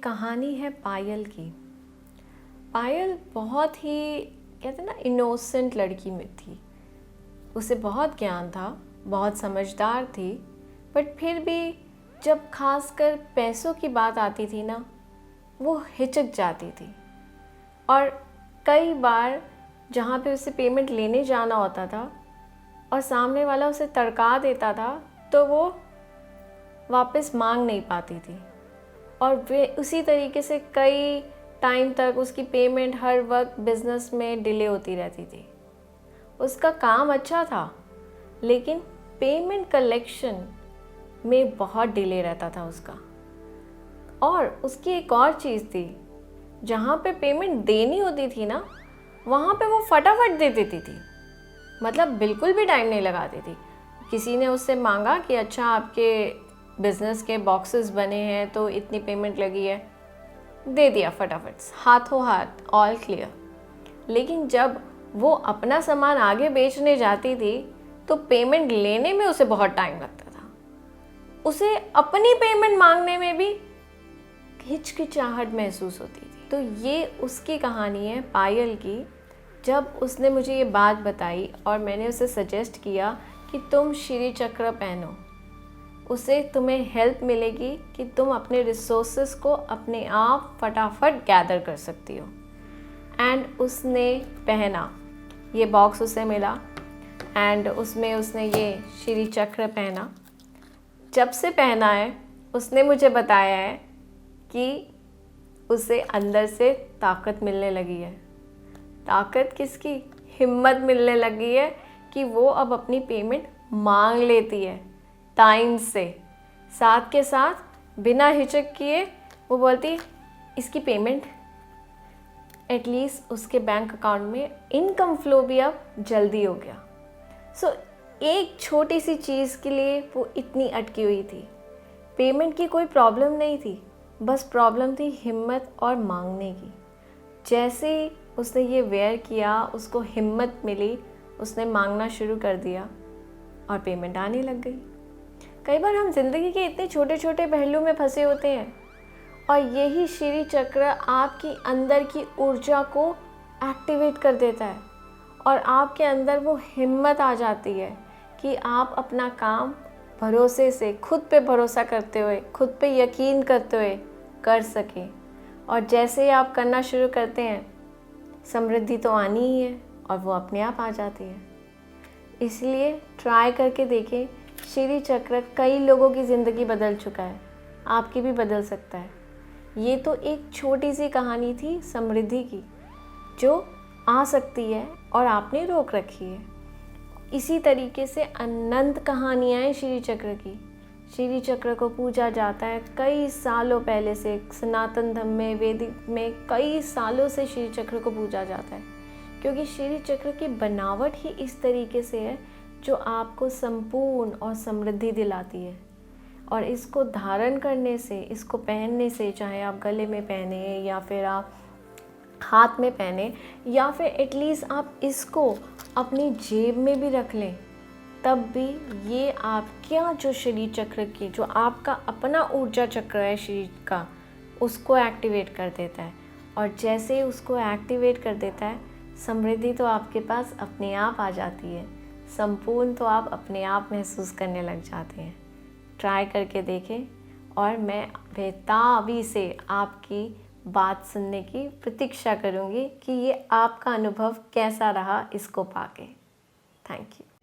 कहानी है पायल की। पायल बहुत ही कहते हैं ना इनोसेंट लड़की में थी। उसे बहुत ज्ञान था, बहुत समझदार थी, बट फिर भी जब खासकर पैसों की बात आती थी ना, वो हिचक जाती थी। और कई बार जहाँ पे उसे पेमेंट लेने जाना होता था और सामने वाला उसे तड़का देता था, तो वो वापस मांग नहीं पाती थी और वे उसी तरीके से कई टाइम तक उसकी पेमेंट हर वक्त बिज़नेस में डिले होती रहती थी। उसका काम अच्छा था, लेकिन पेमेंट कलेक्शन में बहुत डिले रहता था उसका। और उसकी एक और चीज़ थी, जहाँ पे पेमेंट देनी होती थी ना, वहाँ पे वो फटाफट दे देती थी। मतलब बिल्कुल भी टाइम नहीं लगाती थी। किसी ने उससे मांगा कि अच्छा आपके बिज़नेस के बॉक्सेस बने हैं तो इतनी पेमेंट लगी है, दे दिया फटाफट, हाथों हाथ, ऑल क्लियर। लेकिन जब वो अपना सामान आगे बेचने जाती थी तो पेमेंट लेने में उसे बहुत टाइम लगता था। उसे अपनी पेमेंट मांगने में भी हिचकिचाहट महसूस होती थी। तो ये उसकी कहानी है पायल की। जब उसने मुझे ये बात बताई और मैंने उसे सजेस्ट किया कि तुम श्री चक्र पहनो, उससे तुम्हें हेल्प मिलेगी कि तुम अपने रिसोर्सेस को अपने आप फटाफट गैदर कर सकती हो। एंड उसने पहना, ये बॉक्स उसे मिला एंड उसमें उसने ये श्री चक्र पहना। जब से पहना है उसने मुझे बताया है कि उसे अंदर से ताकत मिलने लगी है। ताकत किसकी? हिम्मत मिलने लगी है कि वो अब अपनी पेमेंट मांग लेती है टाइम से। साथ के साथ बिना हिचक किए वो बोलती इसकी पेमेंट एटलीस्ट उसके बैंक अकाउंट में इनकम फ्लो भी अब जल्दी हो गया। सो एक छोटी सी चीज़ के लिए वो इतनी अटकी हुई थी। पेमेंट की कोई प्रॉब्लम नहीं थी, बस प्रॉब्लम थी हिम्मत और मांगने की। जैसे ही उसने ये वेयर किया, उसको हिम्मत मिली, उसने मांगना शुरू कर दिया और पेमेंट आने लग गई। कई बार हम जिंदगी के इतने छोटे छोटे पहलू में फंसे होते हैं और यही श्री चक्र आपकी अंदर की ऊर्जा को एक्टिवेट कर देता है और आपके अंदर वो हिम्मत आ जाती है कि आप अपना काम भरोसे से, खुद पे भरोसा करते हुए, खुद पे यकीन करते हुए कर सकें। और जैसे ही आप करना शुरू करते हैं, समृद्धि तो आनी ही है और वो अपने आप आ जाती है। इसलिए ट्राई करके देखें। श्री चक्र कई लोगों की ज़िंदगी बदल चुका है, आपकी भी बदल सकता है। ये तो एक छोटी सी कहानी थी समृद्धि की, जो आ सकती है और आपने रोक रखी है। इसी तरीके से अनंत कहानियाँ हैं श्री चक्र की। श्री चक्र को पूजा जाता है कई सालों पहले से। सनातन धर्म में, वैदिक में कई सालों से श्री चक्र को पूजा जाता है, क्योंकि श्री चक्र की बनावट ही इस तरीके से है जो आपको संपूर्ण और समृद्धि दिलाती है। और इसको धारण करने से, इसको पहनने से, चाहे आप गले में पहने या फिर आप हाथ में पहने या फिर एटलीस्ट आप इसको अपनी जेब में भी रख लें, तब भी ये आपका जो श्री चक्र की, जो आपका अपना ऊर्जा चक्र है शरीर का, उसको एक्टिवेट कर देता है। और जैसे ही उसको एक्टिवेट कर देता है, समृद्धि तो आपके पास अपने आप आ जाती है, संपूर्ण तो आप अपने आप महसूस करने लग जाते हैं। ट्राई करके देखें और मैं बेताबी से आपकी बात सुनने की प्रतीक्षा करूंगी कि ये आपका अनुभव कैसा रहा इसको पाके। Thank you.